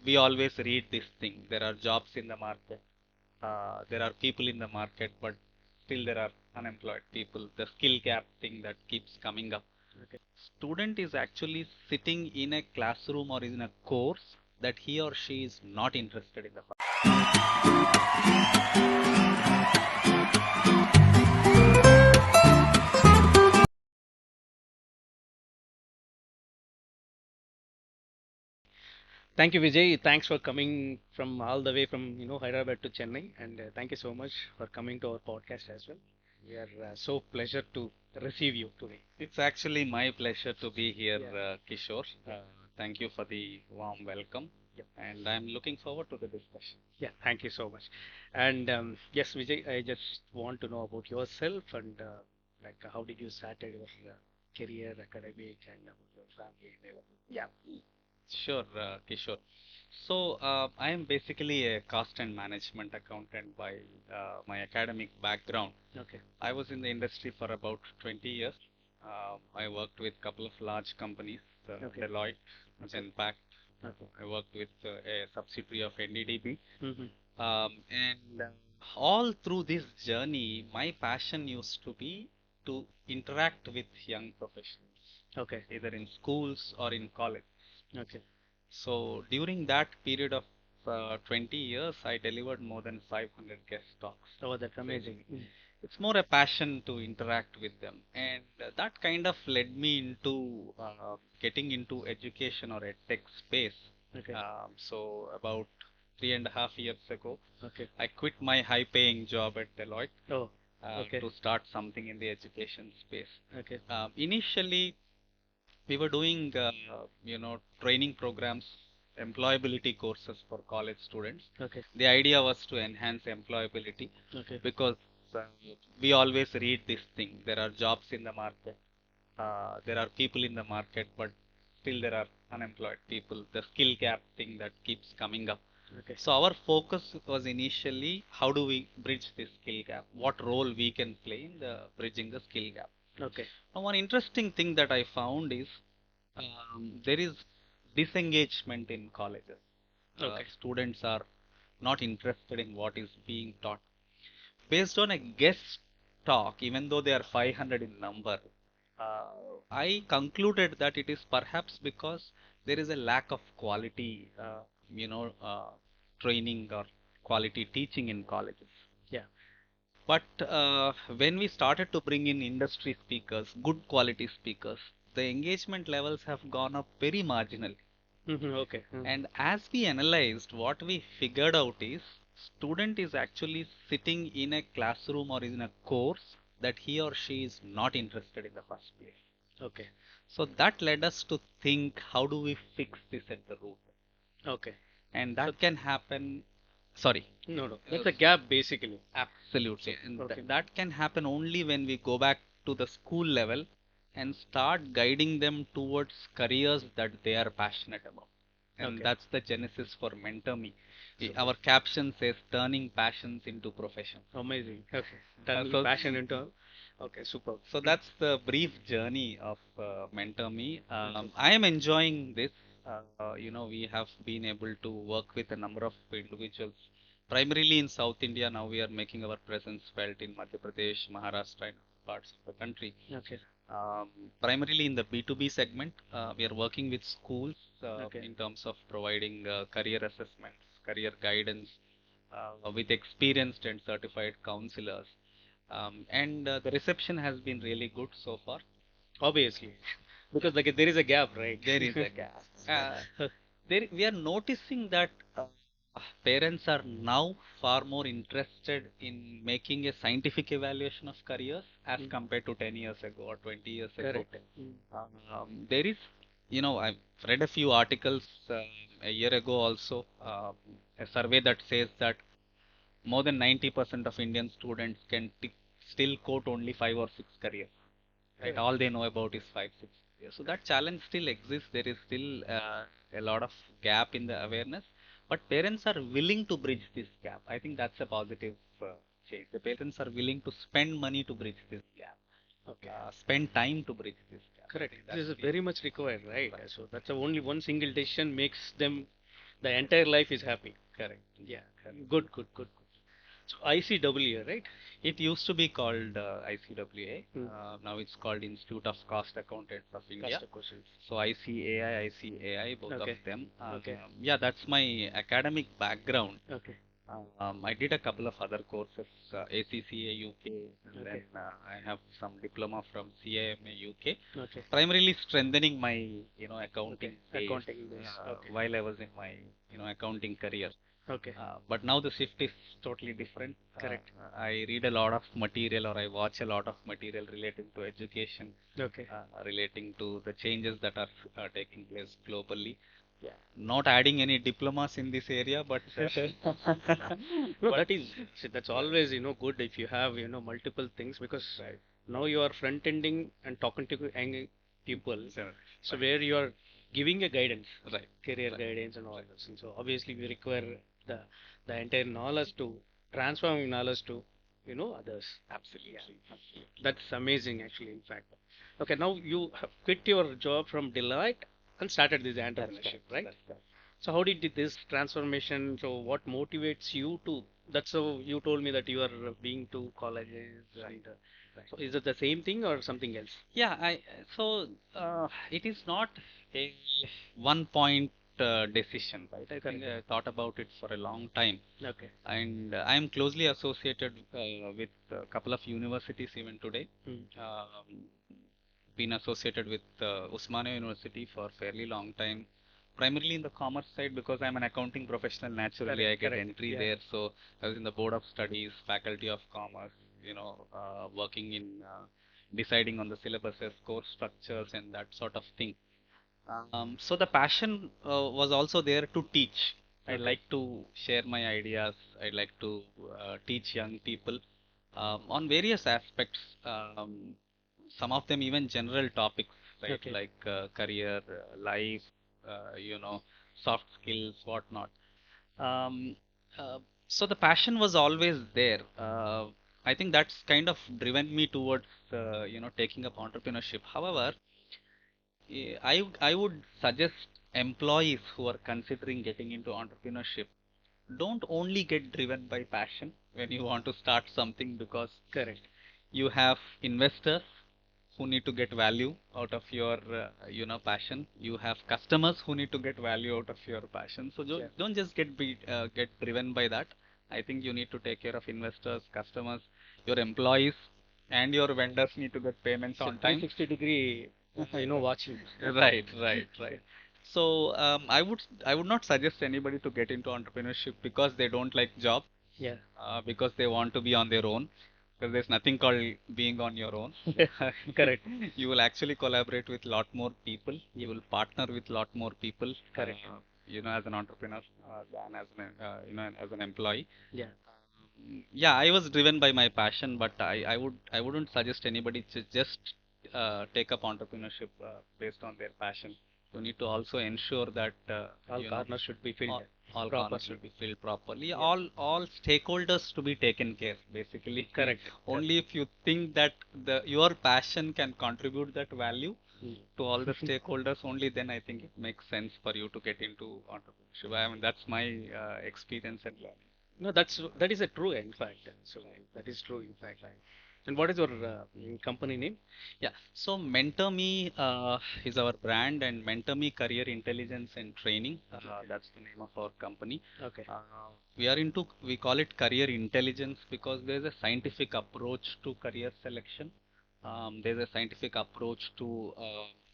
we always read this thing. There are jobs in the market. There are people in the market, but still there are unemployed people. The skill gap thing that keeps coming up. Okay. Student is actually sitting in a classroom or in a course that he or she is not interested in the first. Thank you, Vijay. Thanks for coming from all the way from Hyderabad to Chennai, and thank you so much for coming to our podcast as well. We are so pleasure to receive you today. It's actually my pleasure to be here, Yeah. Kishore. Thank you for the warm welcome, Yep. and I'm looking forward to the discussion. Yeah, thank you so much. And yes, Vijay, I just want to know about yourself and like how did you started your career, academic, and about your family and everything. Yeah. Sure, Kishore. So, I am basically a cost and management accountant by my academic background. Okay. I was in the industry for about 20 years. I worked with a couple of large companies, Okay. Deloitte, Okay. Genpact. Okay. I worked with a subsidiary of NDDB. Mm-hmm. And all through this journey, my passion used to be to interact with young professionals, Okay. either in schools or in college. Okay. So during that period of 20 years, I delivered more than 500 guest talks. Oh, that's amazing. It's more a passion to interact with them, and that kind of led me into getting into education or a tech space. Okay. So about 3.5 years ago, Okay. I quit my high-paying job at Deloitte Oh, okay. to start something in the education space. Okay. Initially, we were doing training programs, employability courses for college students. Okay. The idea was to enhance employability Okay. because uh, we always read this thing. There are jobs in the market. There are people in the market, but still there are unemployed people. The skill gap thing that keeps coming up. Okay. So our focus was initially how do we bridge this skill gap? What role we can play in the bridging the skill gap? Okay. Now, one interesting thing that I found is there is disengagement in colleges. Okay. Students are not interested in what is being taught. Based on a guest talk, even though they are 500 in number, uh, I concluded that it is perhaps because there is a lack of quality, you know, uh, training or quality teaching in colleges. Yeah. But when we started to bring in industry speakers, good quality speakers, the engagement levels have gone up very marginally. Okay. And as we analyzed, what we figured out is student is actually sitting in a classroom or in a course that he or she is not interested in the first place. Okay. So that led us to think, how do we fix this at the root? Okay. And So that can happen. Sorry. no. That's a gap basically. Absolutely. So, And okay. that can happen only when we go back to the school level and start guiding them towards careers that they are passionate about. And Okay. that's the genesis for MentorMe. Super. Our caption says turning passions into profession. Amazing. Okay. Turning So, passion into. Okay. Super. so that's the brief journey of MentorMe. Okay. I am enjoying this. We have been able to work with a number of individuals, primarily in South India. Now we are making our presence felt in Madhya Pradesh, Maharashtra, and parts of the country. Okay. Um, Primarily in the B2B segment, we are working with schools Okay. in terms of providing career assessments, career guidance with experienced and certified counselors. And the reception has been really good so far. Obviously, because like there is a gap, right? There is a gap. We are noticing that parents are now far more interested in making a scientific evaluation of careers as compared to 10 years ago or 20 years ago. Correct. There is, I've read a few articles a year ago also, a survey that says that more than 90% of Indian students can still quote only 5 or 6 careers. Right? Correct. All they know about is 5, 6 years. So that challenge still exists. There is still a lot of gap in the awareness, but parents are willing to bridge this gap. I think that's a positive change. The parents are willing to spend money to bridge this gap. Okay. Spend time to bridge this gap. Correct. That's This is the very much required, right? right. So that's a only one single decision makes them The entire life is happy. Correct. Yeah. Correct. Good. Good. Good. Good. So ICW, right? It used to be called ICWA. Hmm. Now it's called Institute of Cost Accountants of India. Cost acquisitions. So ICAI, both of Okay. them. Okay. Yeah, that's my academic background. Okay. I did a couple of other courses, ACCA UK, and Okay. then I have some diploma from CIMA UK, Okay. primarily strengthening my, accounting Okay. base Accounting base. Okay. while I was in my, accounting career. Okay. But now the shift is totally different. Correct. I read a lot of material or I watch a lot of material relating to education, Okay. relating to the changes that are taking place globally. Yeah. Not adding any diplomas in this area, but No, but that's always good if you have multiple things, because right, now you are front ending and talking to young people, sure, so right, where you are giving a guidance, right, career right, guidance and all right. those things. So obviously we require the the entire knowledge to transforming knowledge to others. Absolutely, Yeah, absolutely. that's amazing actually. In fact, okay, now you have quit your job from Deloitte and started this That's entrepreneurship, correct. right? That's correct. So how did this transformation? So what motivates you to? That's how you told me that you are being to colleges Right, and right. so is it the same thing or something else? Yeah, so it is not a one point decision, right? I think Correct. I thought about it for a long time, Okay. and I am closely associated with a couple of universities even today. Hmm. Been associated with Usmania University for fairly long time, primarily in the commerce side because I'm an accounting professional. Naturally, Correct. I get Correct. entry Yeah. there. So I was in the board of studies, faculty of commerce, working in deciding on the syllabuses, course structures, and that sort of thing. So the passion was also there to teach. I Okay. like to share my ideas. I like to teach young people on various aspects. Some of them even general topics, right? Okay. Like career, life, soft skills, whatnot. Um, so the passion was always there. I think that's kind of driven me towards, taking up entrepreneurship. However, I would suggest employees who are considering getting into entrepreneurship, don't only get driven by passion when you want to start something, because Correct. you have investors who need to get value out of your passion. You have customers who need to get value out of your passion. So Yeah. don't just get driven by that. I think you need to take care of investors, customers, your employees, and your vendors need to get payments So on time. 360-degree, watching. Right, right, right. So I would not suggest anybody to get into entrepreneurship because they don't like job, Yeah. because they want to be on their own. Because there's nothing called being on your own. Correct. You will actually collaborate with lot more people. You will partner with lot more people. Correct. As an entrepreneur than as an employee. Yeah. Yeah, I was driven by my passion, but I wouldn't suggest anybody to just take up entrepreneurship based on their passion. You need to also ensure that All corners should be filled all corners properly. should be filled properly. Yeah. All stakeholders to be taken care, basically. Correct. Only if you think that your passion can contribute that value to all the stakeholders, only then I think it makes sense for you to get into entrepreneurship. I mean, that's my experience and learning. No, that is a true, in fact. So that is true, in fact. And what is your company name? Yeah, so MentorMe is our brand, and MentorMe Career Intelligence and Training. That's the name of our company. Okay. We call it career intelligence because there's a scientific approach to career selection. There's a scientific approach to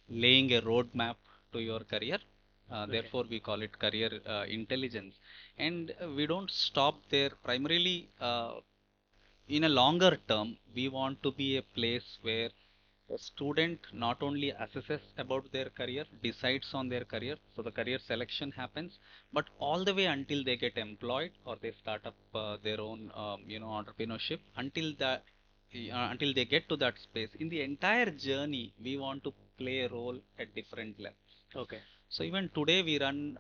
laying a roadmap to your career. Okay. Therefore, we call it career intelligence. And we don't stop there. Primarily, in a longer term, we want to be a place where a student not only assesses about their career, decides on their career, so the career selection happens, but all the way until they get employed or they start up their own, entrepreneurship. Until they get to that space, in the entire journey, we want to play a role at different levels. Okay. So even today, we run,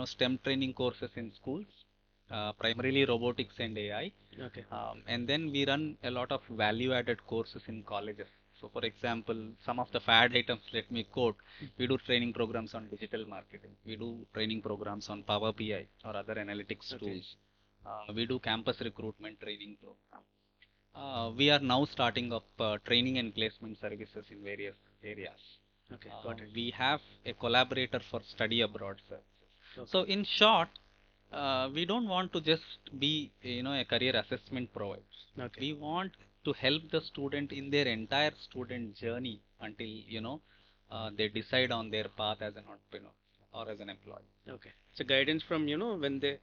STEM training courses in schools, primarily robotics and AI. Okay. And then we run a lot of value-added courses in colleges. So for example, some of the fad items, let me quote, we do training programs on digital marketing. We do training programs on Power BI or other analytics tools. We do campus recruitment training program. We are now starting up training and placement services in various areas. Okay, got it. We have a collaborator for study abroad services. Okay. So in short, we don't want to just be, a career assessment provider. Okay. We want to help the student in their entire student journey until, they decide on their path as an entrepreneur or as an employee. Okay. So guidance from, when they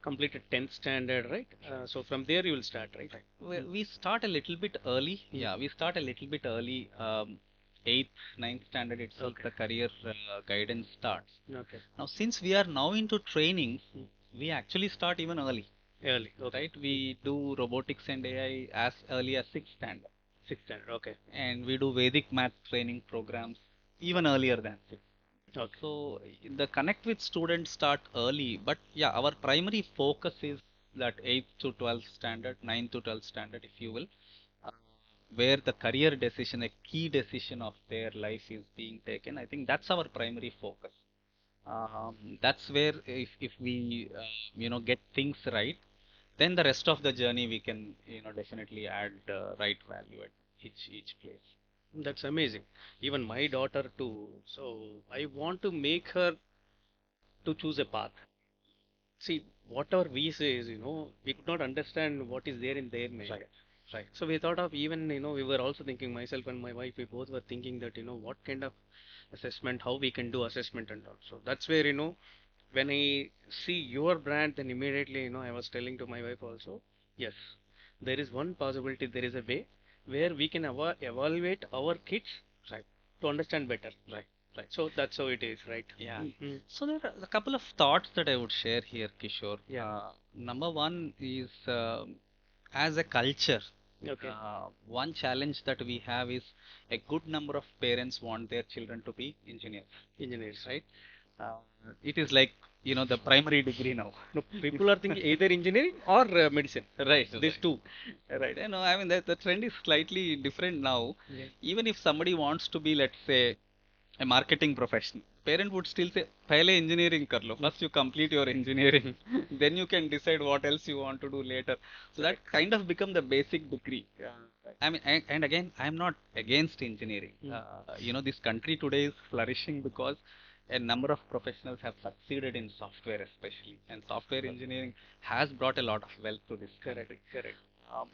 completed 10th standard, right? So from there you will start, right? We start a little bit early. Yeah, we start a little bit early. 8th, 9th standard itself, Okay. the career guidance starts. Okay. Now, since we are now into training, we actually start even early. Early, okay. Right? We do robotics and AI as early as 6th standard. 6th standard, okay. And we do Vedic math training programs even earlier than 6th. Okay. So the connect with students start early, but yeah, our primary focus is that 8th to 12th standard, 9th to 12th standard, if you will, uh, where the career decision, a key decision of their life is being taken. I think that's our primary focus. That's where if we get things right, then the rest of the journey we can definitely add right value at each place. That's amazing. Even my daughter too. So I want to make her to choose a path. See, whatever we say is, we could not understand what is there in their mind. Right. Right. So we thought of even, we were also thinking, myself and my wife, we both were thinking that, what kind of assessment, how we can do assessment and all. So that's where, when I see your brand, then immediately, I was telling to my wife also, yes, there is one possibility, there is a way where we can evaluate our kids, right, to understand better. Right. Right. So that's how it is, right? Yeah. Mm-hmm. So there are a couple of thoughts that I would share here, Kishore. Yeah. Number one is as a culture, Okay. one challenge that we have is a good number of parents want their children to be engineers. Engineers. Right? It is like, the primary degree now. No, people are thinking either engineering or medicine. Right. These two. Right. I mean, the trend is slightly different now. Yeah. Even if somebody wants to be, let's say, a marketing professional, parent would still say, "Pehle engineering kar lo. First you complete your engineering, then you can decide what else you want to do later." So that kind of become the basic degree. I mean, and again, I'm not against engineering. This country today is flourishing because a number of professionals have succeeded in software, especially, and software engineering has brought a lot of wealth to this country. Correct.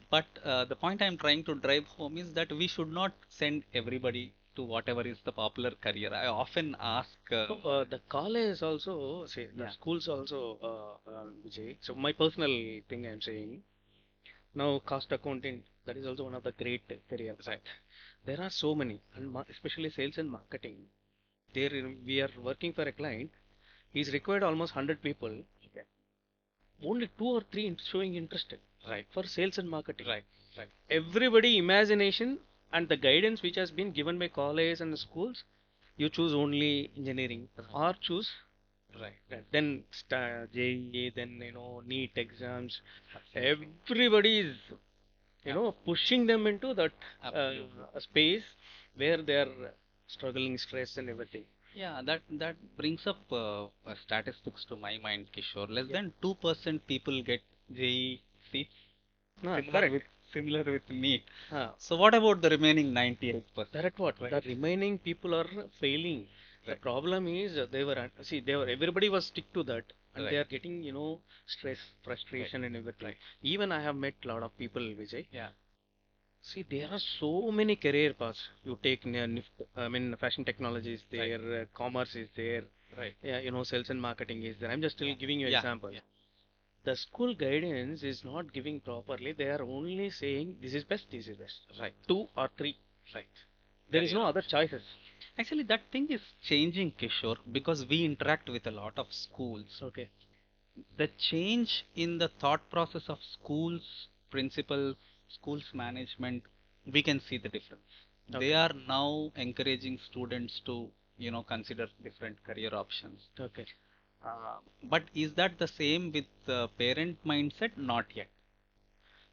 But the point I'm trying to drive home is that we should not send everybody to whatever is the popular career. I often ask. So, the college also, say, the schools also, Vijay. So, my personal thing I'm saying, now cost accounting, that is also one of the great careers. Right. There are so many, and especially sales and marketing. There, we are working for a client. He's required almost 100 people. Okay. Only 2 or 3 showing interested. Right. For sales and marketing. Right. Everybody imagination and the guidance which has been given by college and schools, you choose only engineering or choose then JEE, then NEET exams. Everybody is pushing them into that space where they are struggling, stress and everything. Yeah, that brings up statistics to my mind, Kishore. Less than 2% people get JEE seats. Similar with NEET. So what about the remaining 98%? That's what. The remaining people are failing. The problem is everybody was stick to that, and they are getting stress, frustration, and everything. Even I have met a lot of people, Vijay. Yeah. See, there are so many career paths. You take, fashion technology is there, commerce is there. Right. Yeah, sales and marketing is there. I'm just still giving you example. Yeah. The school guidance is not giving properly. They are only saying this is best, this is best. Right. 2 or 3. Right. There is no other choices. Actually, that thing is changing, Kishore, because we interact with a lot of schools. Okay. The change in the thought process of schools, principals, schools management, we can see the difference. Okay. They are now encouraging students to, consider different career options. Okay. But is that the same with the parent mindset? Not yet.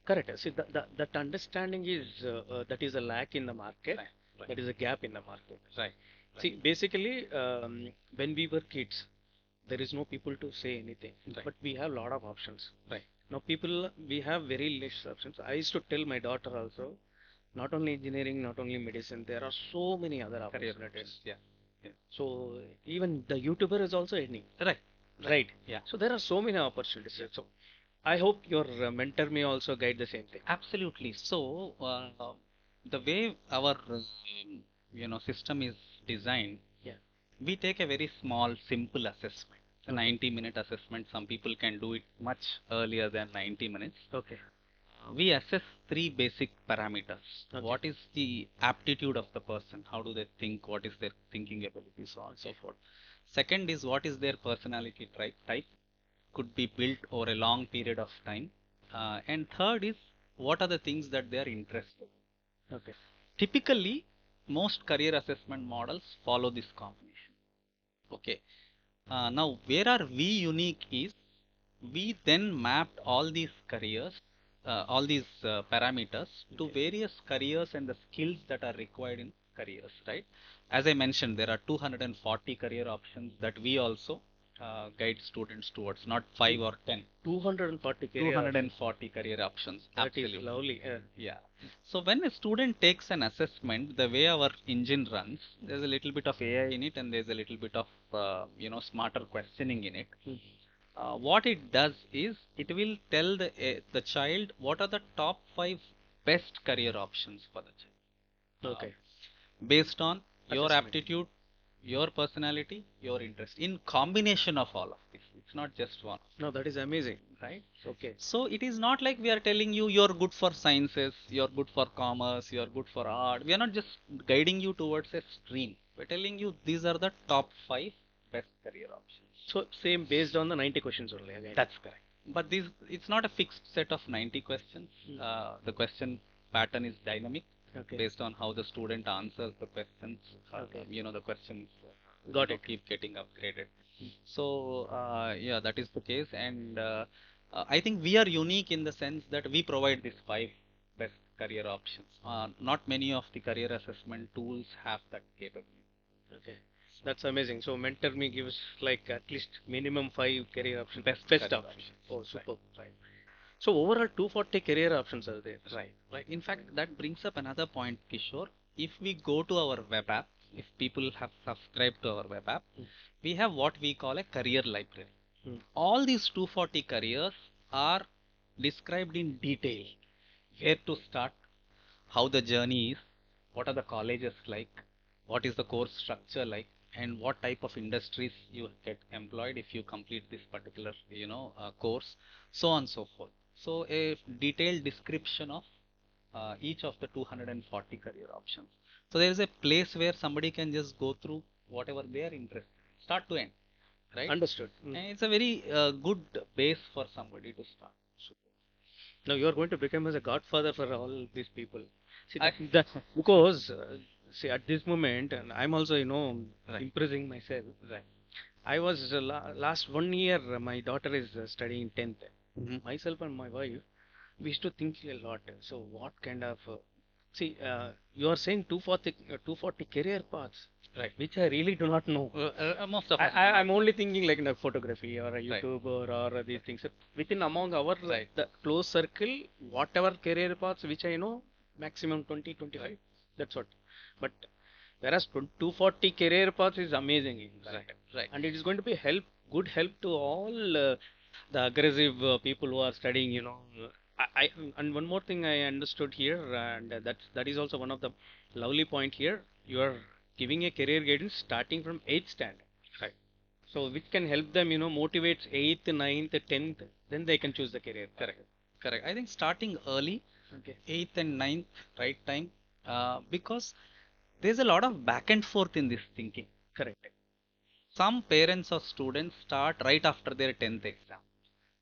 Correct. See, that understanding is that is a lack in the market. Right. Right. That is a gap in the market. Right. See, basically, when we were kids, there is no people to say anything, Right. but we have a lot of options. Right. Now, people, we have very less options. I used to tell my daughter also, not only engineering, not only medicine, there are so many other Career opportunities. options. Yeah. Yeah. So even the YouTuber is also earning. Right. Right. Yeah. So there are so many opportunities. Yeah. So I hope your mentor may also guide the same thing. Absolutely. So, the way our system is designed, Yeah. we take a very small, simple assessment. A Okay. 90-minute assessment. Some people can do it much earlier than 90 minutes. Okay. We assess three basic parameters. Okay. What is the aptitude of the person? How do they think? What is their thinking ability? So on and so forth. Second is what is their personality type? Could be built over a long period of time. And third is what are the things that they are interested in. Okay. Typically, most career assessment models follow this combination. Okay. Now, where are we unique is we then mapped all these careers, all these parameters to various careers and the skills that are required in careers, right? As I mentioned, there are 240 career options that we also guide students towards, not 5 or 10. 240 career 240 career options. That Absolutely. is lovely. Yeah. So when a student takes an assessment, the way our engine runs, there's a little bit of AI in it, and there's a little bit of smarter questioning in it. What it does is it will tell the child what are the top 5 best career options for the child. Okay. Based on your Assessment. aptitude, your personality, your interest, in combination of all of this. It's not just one, No, that is amazing. right? Okay. So it is not like we are telling you you're good for sciences, you're good for commerce, you're good for art. We are not just guiding you towards a stream. We're telling you these are the top 5 best career options. So same based on the 90 questions only again. That's correct. But it's not a fixed set of 90 questions. The question pattern is dynamic. Okay. Based on how the student answers the questions. Okay. The questions Got it. keep getting upgraded. So yeah, that is the case, and I think we are unique in the sense that we provide these 5 best career options. Not many of the career assessment tools have that capability. Okay. That's amazing. So MentorMe gives like at least minimum 5 career options. Best Best career options. options. Oh, super. Right. So overall 240 career options are there. Right. Right. In fact, that brings up another point, Kishore. If we go to our web app, if people have subscribed to our web app, we have what we call a career library. All these 240 careers are described in detail. Where to start, how the journey is, what are the colleges like, what is the course structure like, and what type of industries you get employed if you complete this particular course, so on and so forth. So a detailed description of each of the 240 career options. So there is a place where somebody can just go through whatever they are interested in, start to end, right? Understood. And it's a very good base for somebody to start. Now you are going to become as a godfather for all these people. See, I- because see at this moment, and I'm also Right. impressing myself. Right. I was last 1 year. My daughter is studying 10th. Mhm. Myself and my wife, we used to think a lot. So what kind of see? You are saying 240 career paths, Right. which I really do not know. Most of us. I'm only thinking like in a photography or a Right. YouTuber or these things. So within among our Right. the close circle, whatever career paths which I know, maximum 20, 25. Right. That's what. But whereas 240 career paths is amazing. In fact. Right. Right. And it is going to be good help to all the aggressive people who are studying. And one more thing I understood here, and that is also one of the lovely point here. You are giving a career guidance starting from 8th standard. Right. So which can help them, motivates 8th, 9th, 10th, then they can choose the career. Correct. Correct. I think starting early, Okay. 8th and 9th, right time, because there's a lot of back and forth in this thinking. Correct. Some parents or students start right after their 10th exam.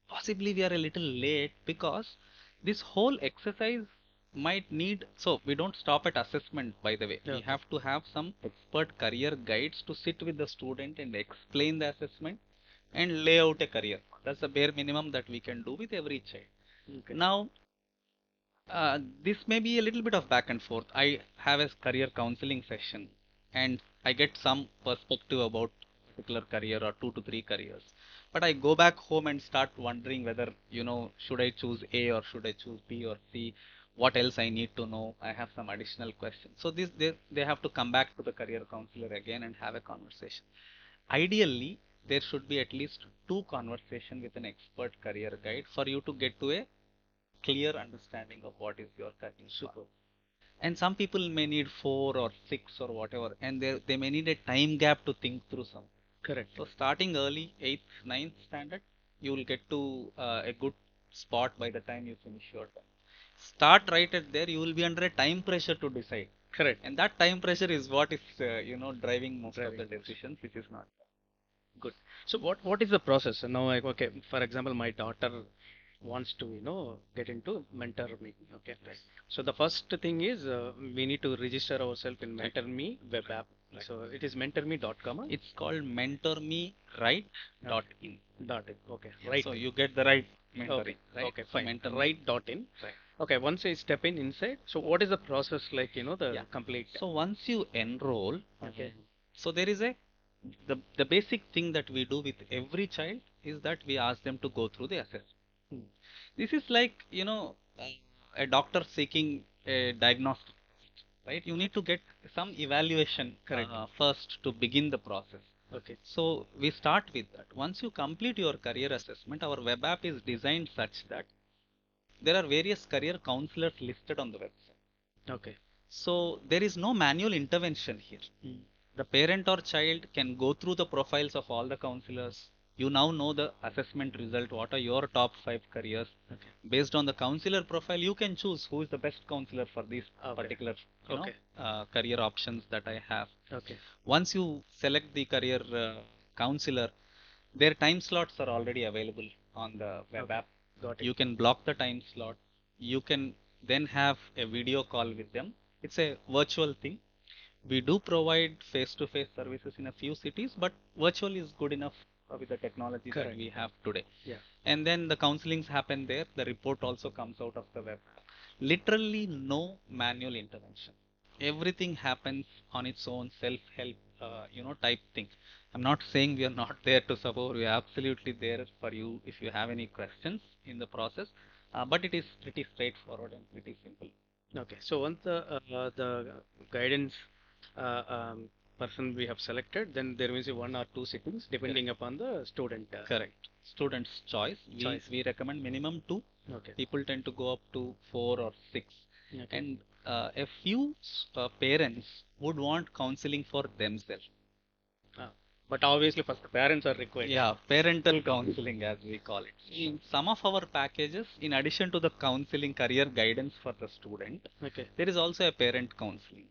Possibly we are a little late because this whole exercise might need, so we don't stop at assessment, by the way. We Okay. have to have some expert career guides to sit with the student and explain the assessment and lay out a career. That's the bare minimum that we can do with every child. Okay. Now, This may be a little bit of back and forth. I have a career counseling session and I get some perspective about a particular career or 2 to 3 careers. But I go back home and start wondering whether, should I choose A or should I choose B or C? What else I need to know? I have some additional questions. So they have to come back to the career counselor again and have a conversation. Ideally, there should be at least 2 conversations with an expert career guide for you to get to a clear understanding of what is your career path. And some people may need 4 or 6 or whatever, and they may need a time gap to think through some. Correct. So starting early, 8th, 9th standard, you will get to a good spot by the time you finish your time. Start right at there, you will be under a time pressure to decide. Correct. And that time pressure is what is, driving most of the Driving most. decisions, which is not Good. So what is the process? So now, like, okay, for example, my daughter wants to, get into MentorMe. Okay. right. So the first thing is we need to register ourselves in Right. MentorMe web app. Right. So it is mentorme.com. It's called MentorMe.in. Dot in. Okay. Yeah, Right. so you get the right mentoring, Okay. right? Okay. So Fine. MentorMe. Right. Dot in. Right. Okay. Once I step in inside, so what is the process like? The Yeah. complete. So once you enroll, Okay. so there is the basic thing that we do with every child is that we ask them to go through the assessment. This is like, a doctor seeking a diagnostic, right? You need to get some evaluation Correct. first to begin the process. Okay. So we start with that. Once you complete your career assessment, our web app is designed such that there are various career counselors listed on the website. Okay. So there is no manual intervention here. The parent or child can go through the profiles of all the counselors. You now know the assessment result. What are your top 5 careers? Okay. Based on the counselor profile, you can choose who is the best counselor for these Okay. particular Okay. career options that I have. Okay. Once you select the career counselor, their time slots are already available on the web Okay. app. Got it. You can block the time slot. You can then have a video call with them. It's a virtual thing. We do provide face-to-face services in a few cities, but virtual is good enough with the technology that Correct. we have today. Yeah. And then the counselings happen there. The report also comes out of the web. Literally no manual intervention. Everything happens on its own, self-help, type thing. I'm not saying we are not there to support. We are absolutely there for you if you have any questions in the process. But it is pretty straightforward and pretty simple. Okay. So once the guidance person we have selected, then there will be 1 or 2 sittings depending upon the student. Correct. Student's choice. We recommend minimum 2. Okay. People tend to go up to 4 or 6. Okay. And a few parents would want counseling for themselves. But obviously, first the parents are required. Yeah, parental counseling as we call it. In some of our packages, in addition to the counseling career guidance for the student, Okay. there is also a parent counseling.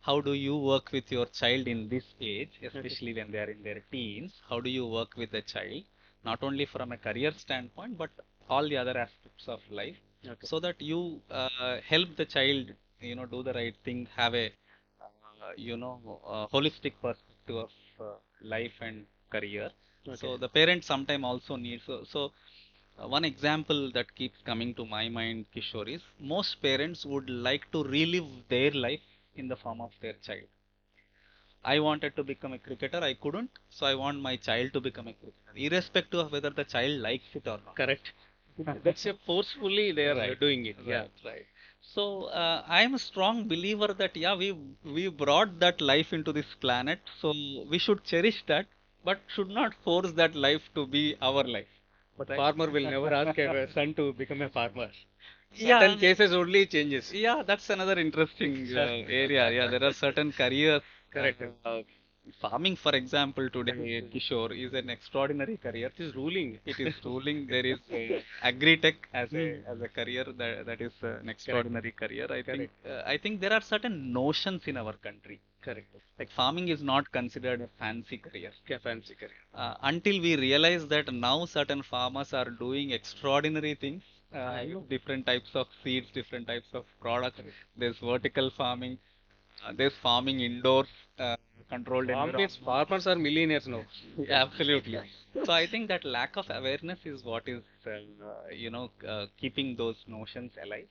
How do you work with your child in this age, especially when they are in their teens? How do you work with the child, not only from a career standpoint, but all the other aspects of life, Okay. so that you help the child, do the right thing, have a, holistic perspective of life and career. Okay. So the parent sometime also needs. One example that keeps coming to my mind, Kishore, is most parents would like to relive their life in the form of their child. I wanted to become a cricketer, I couldn't, so I want my child to become a cricketer, irrespective of whether the child likes it or not. Correct. That's a forcefully they are Right. doing it. Yeah. Right. So I am a strong believer that we brought that life into this planet, so we should cherish that, but should not force that life to be our life. But Right. farmer will never ask a son to become a farmer. Yeah. Certain cases only changes. Yeah, that's another interesting area. Yeah, there are certain careers. Correct. Farming, for example, today, Kishore, is an extraordinary career. It is ruling. It is ruling. There is agri-tech as a career that is an extraordinary career. I think there are certain notions in our country. Correct. Like farming is not considered a fancy career. Fancy career. Until we realize that now certain farmers are doing extraordinary things. Different types of seeds, different types of products. There's vertical farming. There's farming indoors, controlled environment. Farmers are millionaires now. Yeah, absolutely. So I think that lack of awareness is what is, keeping those notions alive.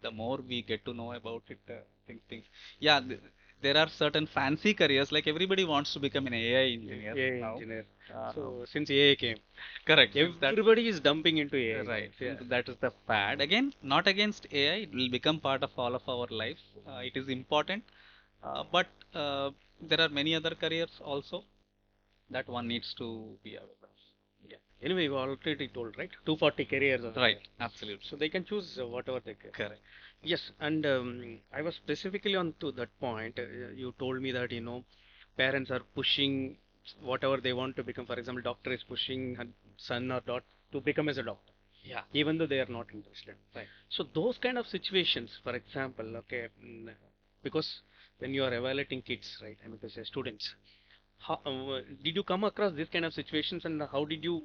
The more we get to know about it, things. Yeah, there are certain fancy careers. Like everybody wants to become an AI engineer AI now. engineer. Uh, So since AI came, Correct. Since that everybody is dumping into AI. right. Yeah. Since that is the fad. Again, not against AI. It will become part of all of our lives. It is important. But there are many other careers also that one needs to be aware of. Yeah. Anyway, you already told, right? 240 careers. Right. Absolutely. So they can choose whatever they can. Correct. Yes, and I was specifically on to that point. You told me that parents are pushing whatever they want to become. For example, doctor is pushing her son or daughter to become as a doctor, Yeah. even though they are not interested. Right. So those kind of situations, for example, okay, because when you are evaluating kids, right? I mean to say students, how did you come across this kind of situations, and how did you?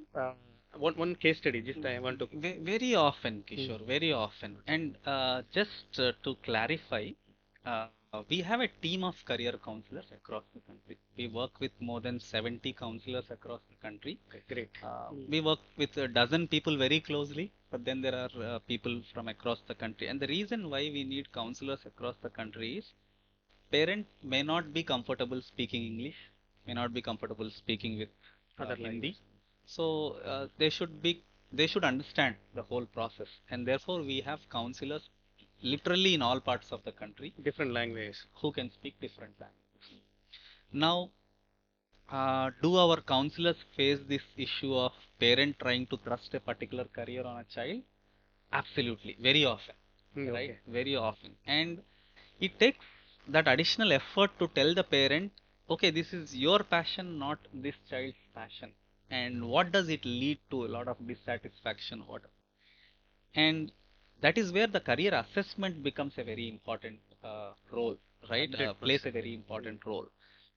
One case study. Just I want to. Very often, Kishore, very often. And just to clarify, we have a team of career counselors across the country. We work with more than 70 counselors across the country. Okay, great. We work with a dozen people very closely, but then there are people from across the country. And the reason why we need counselors across the country is parents may not be comfortable speaking English, may not be comfortable speaking with Other Hindi. language. So they should understand the whole process, and therefore we have counselors literally in all parts of the country Different languages. who can speak different languages. Now, do our counselors face this issue of parent trying to thrust a particular career on a child? Absolutely, very often, right? Okay. Very often, and it takes that additional effort to tell the parent, okay, this is your passion, not this child's passion. And what does it lead to? A lot of dissatisfaction, what? And that is where the career assessment becomes a very important role, right? Plays a very important role.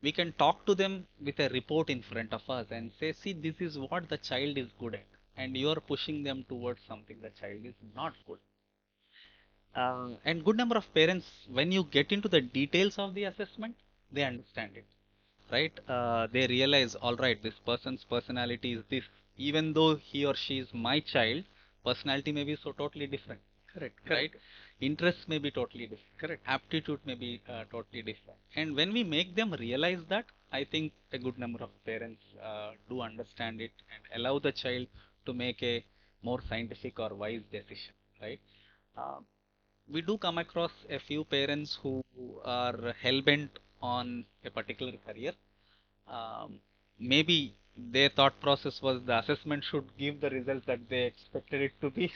We can talk to them with a report in front of us and say, see, this is what the child is good at. And you are pushing them towards something the child is not good. And good number of parents, when you get into the details of the assessment, they understand it, right? They realize, all right, this person's personality is this. Even though he or she is my child, personality may be so totally different. Correct. Right? Interests may be totally different. Correct. Aptitude may be totally different. And when we make them realize that, I think a good number of parents do understand it and allow the child to make a more scientific or wise decision, right? Uh, we do come across a few parents who are hell-bent on a particular career. Maybe their thought process was the assessment should give the results that they expected it to be.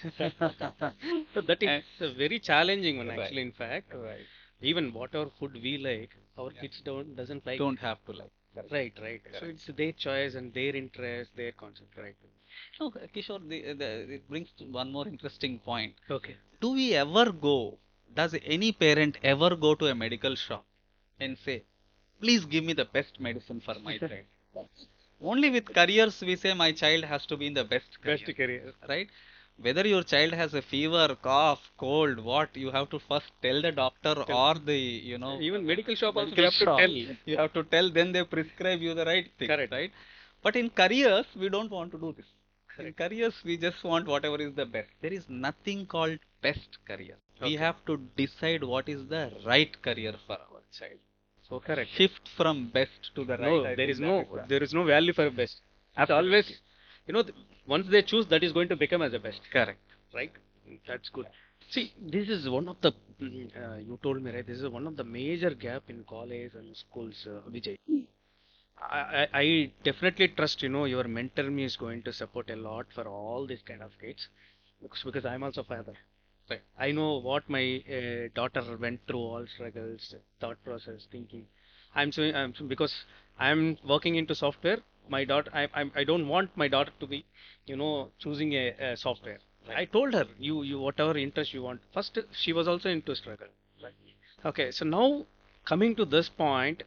So that is a very challenging one, Right. actually. In fact, Right. even whatever food we like, our Yeah. kids doesn't like. Don't have to like. Correct. Right. So Correct. it's their choice and their interest, their concept, right? No, Kishore, it brings to one more interesting point. Okay. Do we ever go, does any parent ever go to a medical shop and say, please give me the best medicine for my child? Only with careers we say my child has to be in the best career. Best career. Right? Whether your child has a fever, cough, cold, what, you have to first tell the doctor or the, Even medical shop also medical they have shop. to tell. You have to tell, then they prescribe you the right thing. Correct. Right? But in careers, we don't want to do this. In careers, we just want whatever is the best. There is nothing called best career. We Okay. have to decide what is the right career for our child. So Correct. shift from best to the right. No, there is no value for best. It's always, once they choose, that is going to become as a best. Correct. Right? That's good. See, this is one of the, you told me, right? This is one of the major gap in college and schools, Vijay. I definitely trust, your MentorMe is going to support a lot for all these kind of kids because I'm also father. Right. I know what my daughter went through, all struggles, thought process, thinking. Because I'm working into software. My daughter, I don't want my daughter to be, choosing a software. Right. I told her, you whatever interest you want. First, she was also into struggle. Right. Okay, so now coming to this point,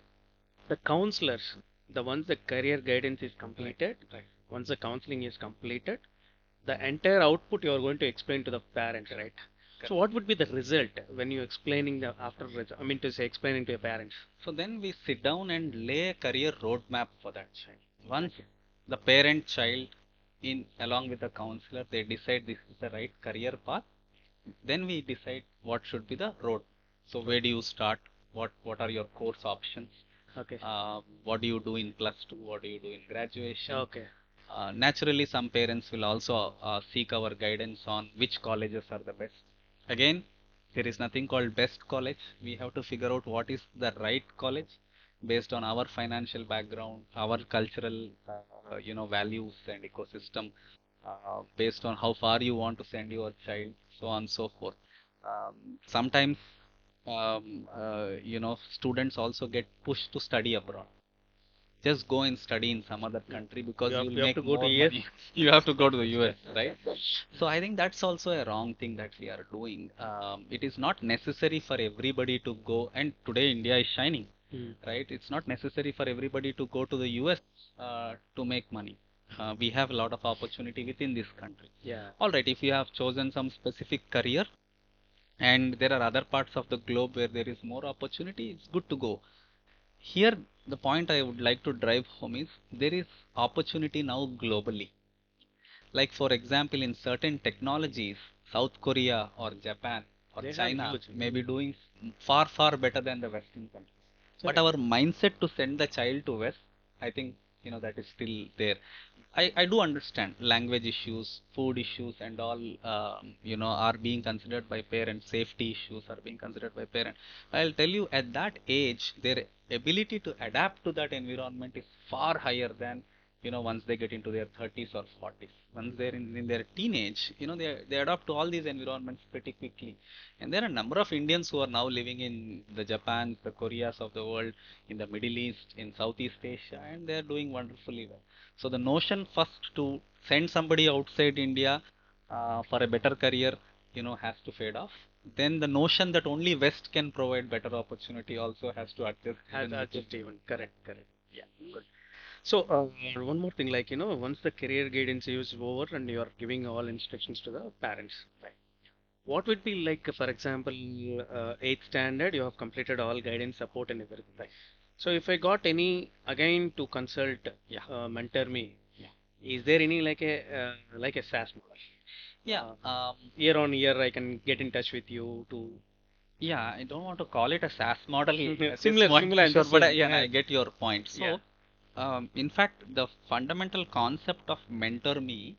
the counselors, the ones the career guidance is completed, Right. once the counseling is completed, the entire output you are going to explain to the parents, right? So what would be the result when you explaining the after result? I mean to say explaining to your parents. So then we sit down and lay a career roadmap for that child. Once the parent child in along with the counselor they decide this is the right career path, Then we decide what should be the road. So where do you start? What are your course options? Okay. What do you do in plus two? What do you do in graduation? Okay. Naturally, some parents will also seek our guidance on which colleges are the best. Again, there is nothing called best college. We have to figure out what is the right college based on our financial background, our cultural, values and ecosystem, based on how far you want to send your child, so on and so forth. Sometimes, students also get pushed to study abroad. Just go and study in some other country because you'll You have to make go to more US. money. You have to go to the US, right? So I think that's also a wrong thing that we are doing. It is not necessary for everybody to go, and today India is shining, right? It's not necessary for everybody to go to the US to make money. We have a lot of opportunity within this country. Yeah. All right, if you have chosen some specific career and there are other parts of the globe where there is more opportunity, it's good to go. Here, the point I would like to drive home is there is opportunity now globally. Like, for example, in certain technologies, South Korea or Japan or They have China huge. may be doing far, far better than the Western countries. But Correct. our mindset to send the child to West, I think, that is still there. I do understand language issues, food issues, and all, are being considered by parents. Safety issues are being considered by parents. I'll tell you, at that age, their ability to adapt to that environment is far higher than, once they get into their 30s or 40s. Once they're in their teenage, they adapt to all these environments pretty quickly. And there are a number of Indians who are now living in the Japans, the Koreas of the world, in the Middle East, in Southeast Asia, and they're doing wonderfully well. So the notion first to send somebody outside India for a better career, has to fade off. Then the notion that only West can provide better opportunity also has to adjust. Has Even adjust even. Correct. Correct. Yeah. Good. So, one more thing, like, once the career guidance is over and you are giving all instructions to the parents, right? What would be like, for example, 8th standard, you have completed all guidance, support, and everything, right? So, if I got any again to consult, Yeah. MentorMe, Yeah. is there any like a SaaS model? Yeah. Year on year, I can get in touch with you to Yeah, I don't want to call it a SaaS model at this similar, point, similar. I'm sure, just but saying. yeah, I get your point. Yeah. So, in fact, the fundamental concept of MentorMe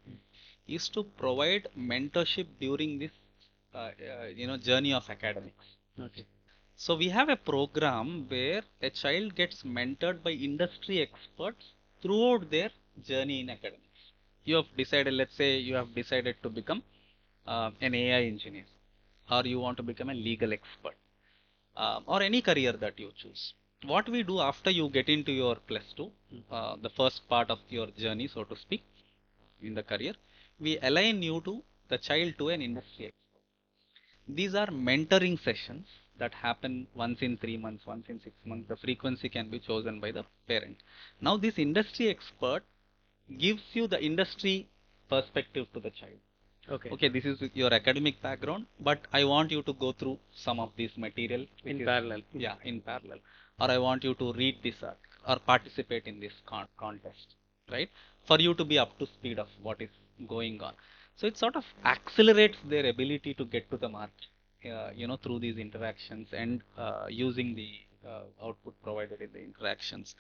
is to provide mentorship during this, journey of academics. Okay. So we have a program where a child gets mentored by industry experts throughout their journey in academics. You have decided, let's say, you have decided to become an AI engineer, or you want to become a legal expert, or any career that you choose. What we do after you get into your plus two, the first part of your journey, so to speak, in the career, we align you to the child to an industry expert. These are mentoring sessions that happen once in 3 months, once in 6 months. The frequency can be chosen by the parent. Now, this industry expert gives you the industry perspective to the child. Okay. Okay, this is your academic background, but I want you to go through some of this material In parallel. Yeah, in parallel. Or I want you to read this article or participate in this contest, right? For you to be up to speed of what is going on. So it sort of accelerates their ability to get to the market, through these interactions and using the output provided in the interactions.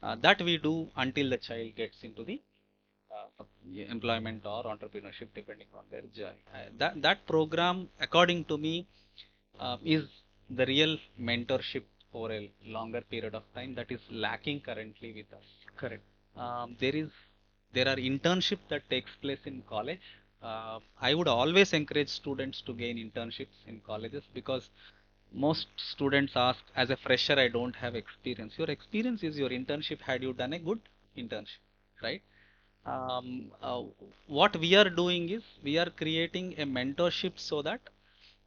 That we do until the child gets into the employment or entrepreneurship, depending on their journey. That program, according to me, is the real mentorship over a longer period of time that is lacking currently with us. Correct. There are internships that takes place in college. I would always encourage students to gain internships in colleges because most students ask, as a fresher, I don't have experience. Your experience is your internship had you done a good internship, right? What we are doing is we are creating a mentorship so that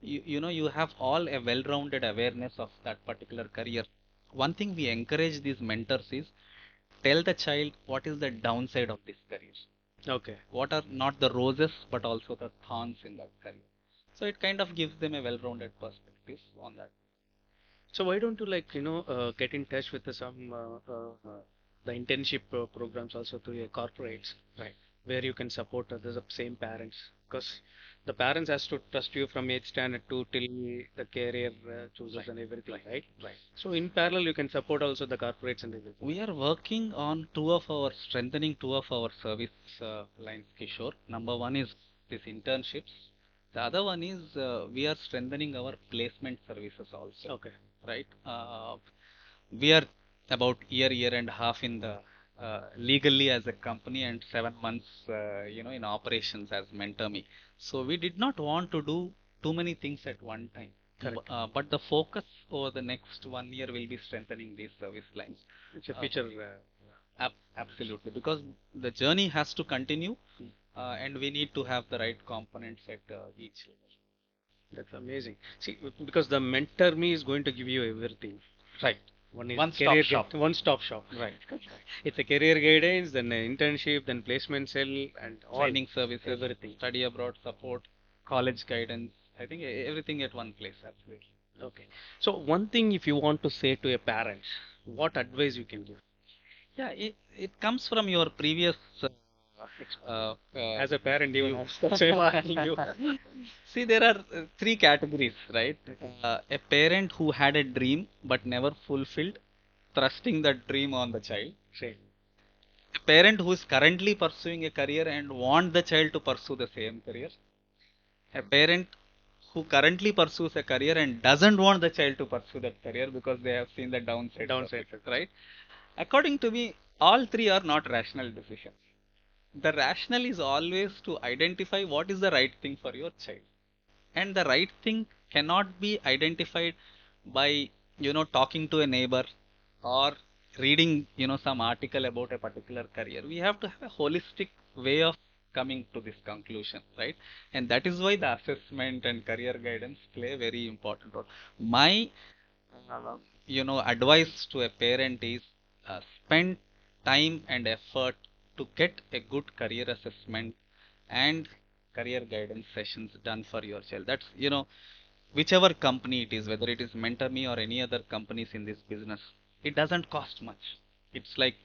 you have all a well-rounded awareness of that particular career. One thing we encourage these mentors is tell the child what is the downside of this career. Okay. What are not the roses but also the thorns in that career. So it kind of gives them a well-rounded perspective on that. So why don't you get in touch with some the internship programs also to your corporates, right? where you can support the same parents, because the parents has to trust you from 8th standard to till the career chooses Right. and everything, Right. right? Right. So in parallel, you can support also the corporates and everything. We are working on strengthening two of our service lines, Kishore. Number one is this internships. The other one is we are strengthening our placement services also, Okay. right? We are about year and a half in the legally as a company and 7 months, in operations as MentorMe. So we did not want to do too many things at one time. Correct. But the focus over the next 1 year will be strengthening these service lines. It's a Uh, future. Absolutely, because the journey has to continue, Hmm. and we need to have the right components at each level. That's amazing. See, because the mentor me is going to give you everything. Right. One is One-stop career shop. one-stop shop. Right. It's a career guidance, then an internship, then placement cell, and all Training services, everything. study abroad support, college guidance. I think everything at one place. Absolutely. Okay. So one thing, if you want to say to a parent, what advice you can give? Yeah, it comes from your previous As a parent, even you. that's why I'm asking you. See, there are three categories, right? A parent who had a dream but never fulfilled, thrusting that dream on the child. Say, A parent who is currently pursuing a career and want the child to pursue the same career. A parent who currently pursues a career and doesn't want the child to pursue that career because they have seen the downside, right? According to me, all three are not rational decisions. The rational is always to identify what is the right thing for your child. And the right thing cannot be identified by, talking to a neighbor or reading, some article about a particular career. We have to have a holistic way of coming to this conclusion, right? And that is why the assessment and career guidance play a very important role. My advice to a parent is spend time and effort to get a good career assessment and career guidance sessions done for your child. That's, whichever company it is, whether it is MentorMe or any other companies in this business, it doesn't cost much. It's like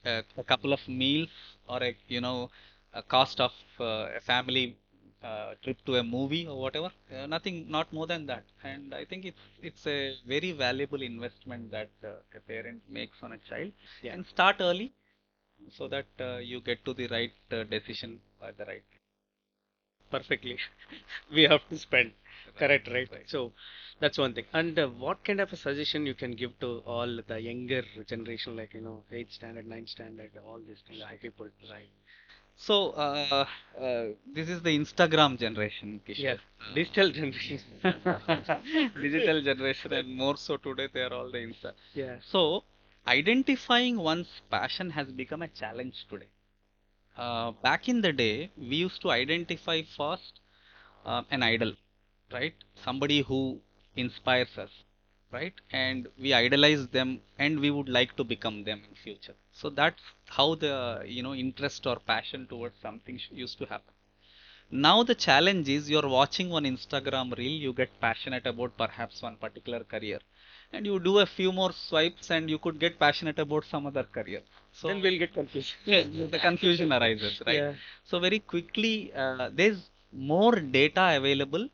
a couple of meals or a cost of a family trip to a movie or whatever. Nothing, not more than that. And I think it's a very valuable investment that a parent makes on a child. yeah, And start early so that you get to the right decision at the right. perfectly. We have to spend. Correct, right? Right. So that's one thing. And what kind of a suggestion you can give to all the younger generation, like 8th standard, 9th standard, all these kind of people? Right. So, this is the Instagram generation, Yes, Kishore. digital generation. Digital generation, and more so today, they are all the Insta. Yeah, So, identifying one's passion has become a challenge today. Back in the day, we used to identify first an idol, right? Somebody who inspires us, right? And we idolize them and we would like to become them in future. So that's how the, interest or passion towards something used to happen. Now the challenge is you're watching one Instagram reel, you get passionate about perhaps one particular career, and you do a few more swipes and you could get passionate about some other career. So then we'll get confused. the confusion arises, right? Yeah, So very quickly, there's more data available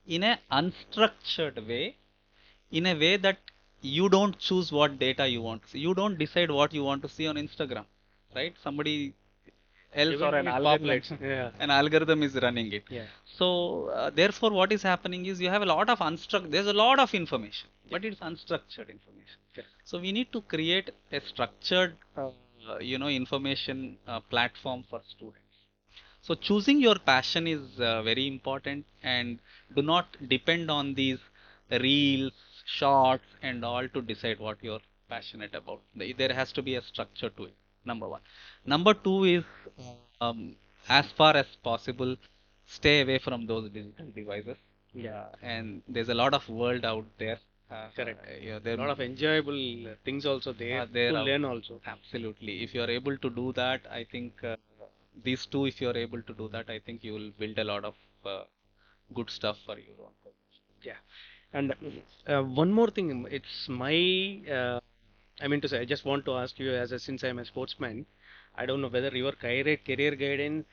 in a unstructured way, in a way that you don't choose what data you want to see. You don't decide what you want to see on Instagram, right? Somebody else or everything an is algorithm, populates. Yeah, an algorithm is running it. yeah, So therefore, what is happening is you have a lot of there's a lot of information, yeah. but it's unstructured information. Correct. So we need to create a structured, information platform for students. So choosing your passion is very important, and do not depend on these reels, shorts, and all to decide what you're passionate about. There has to be a structure to it. Number one. Number two is, as far as possible, stay away from those digital devices. Yeah, And there's a lot of world out there. correct. There A lot of enjoyable things also there are there to out. learn also. Absolutely. If you are able to do that, I think these two, if you are able to do that, I think you will build a lot of good stuff for your own purpose. Yeah. And one more thing, it's my, I mean to say, I just want to ask you, since I'm a sportsman, I don't know whether your career guidance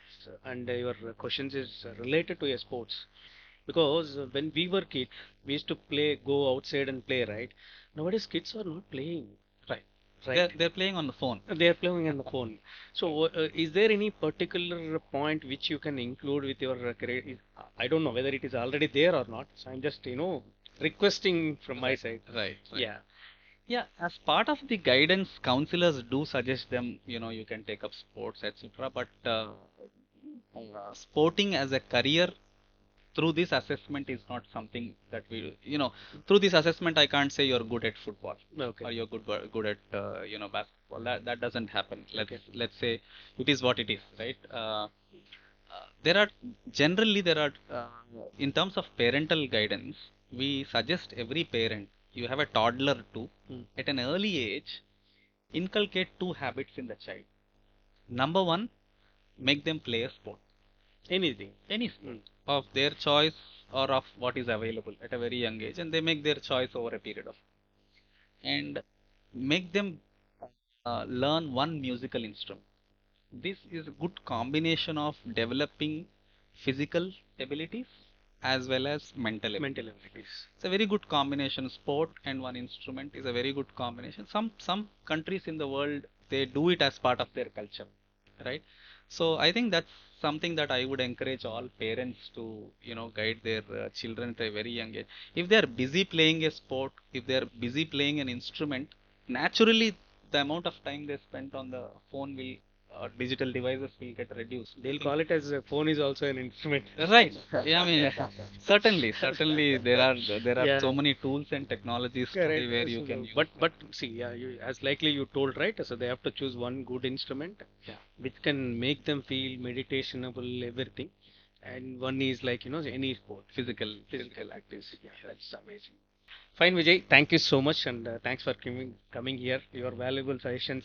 and your questions is related to your sports. Because when we were kids, we used to go outside and play, right? Nowadays, kids are not playing, Right. right? They're playing on the phone. They are playing on the phone. So, is there any particular point which you can include with your career? I don't know whether it is already there or not. So I'm just, requesting from my Right. side. Right. Right. Yeah. Yeah, as part of the guidance, counselors do suggest them, you can take up sports, etc. But sporting as a career through this assessment is not something that through this assessment, I can't say you're good at football Okay. or you're good at, basketball. That doesn't happen. Okay. Let's say it is what it is, right? There are there are in terms of parental guidance, we suggest every parent, you have a toddler too, Hmm. at an early age, inculcate two habits in the child. Number one, make them play a sport, Anything. any sport of their choice or of what is available at a very young age, and they make their choice over a period of, and make them learn one musical instrument. This is a good combination of developing physical abilities as well as mental Mental abilities. abilities. It's a very good combination. Sport and one instrument is a very good combination. Some countries in the world, they do it as part of their culture, right? So I think that's something that I would encourage all parents to guide their children at a very young age. If they are busy playing a sport, if they are busy playing an instrument, naturally the amount of time they spend on the phone will digital devices will get reduced. They'll call it as a phone is also an instrument. Right. Yeah, I mean, certainly there are so Yeah. many tools and technologies today Correct. where you can use. But see, yeah, as likely you told, right? So they have to choose one good instrument, Yeah. which can make them feel meditationable, everything, and one is like any sport, Physical activities. Yeah, yes. that's amazing. Fine, Vijay. Thank you so much, and thanks for coming here. Your valuable suggestions.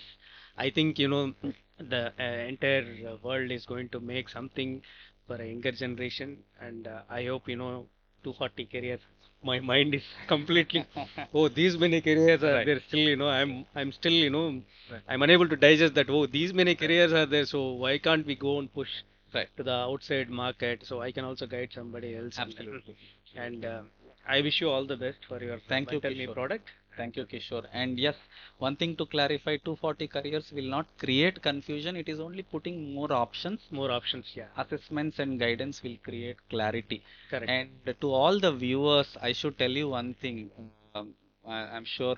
I think the entire world is going to make something for a younger generation, and I hope 240 careers. My mind is completely. Oh, these many careers are Right. there still. I'm still. Right. I'm unable to digest that. Oh, these many careers are there. So why can't we go and push Right. to the outside market so I can also guide somebody else? Absolutely. And I wish you all the best for your Thank you, MentorMe Kishore. product. Thank you, Kishore. And yes, one thing to clarify, 240 careers will not create confusion. It is only putting more options. More options, yeah. Assessments and guidance will create clarity. Correct. And to all the viewers, I should tell you one thing. I'm sure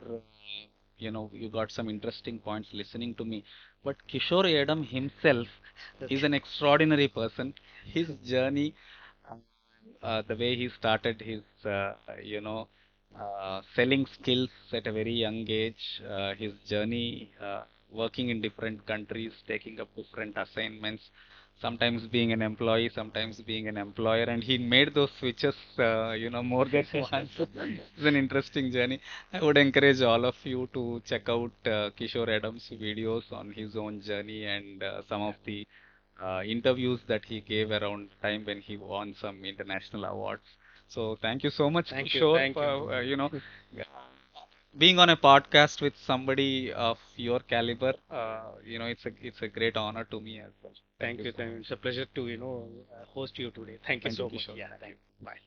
you got some interesting points listening to me. But Kishore Adam himself is an extraordinary person. His journey, the way he started his, selling skills at a very young age, his journey, working in different countries, taking up different assignments, sometimes being an employee, sometimes being an employer, and he made those switches, more than once. It's an interesting journey. I would encourage all of you to check out Kishore Adams' videos on his own journey and some of the interviews that he gave around time when he won some international awards. So thank you so much, Thank you. Kishore, Thank for you. being on a podcast with somebody of your caliber. It's a great honor to me as well. Thank Thank you you. so much. It's a pleasure to host you today. Thank you Thank you, so much. Kishore. Yeah, Thank thank you. you. Bye.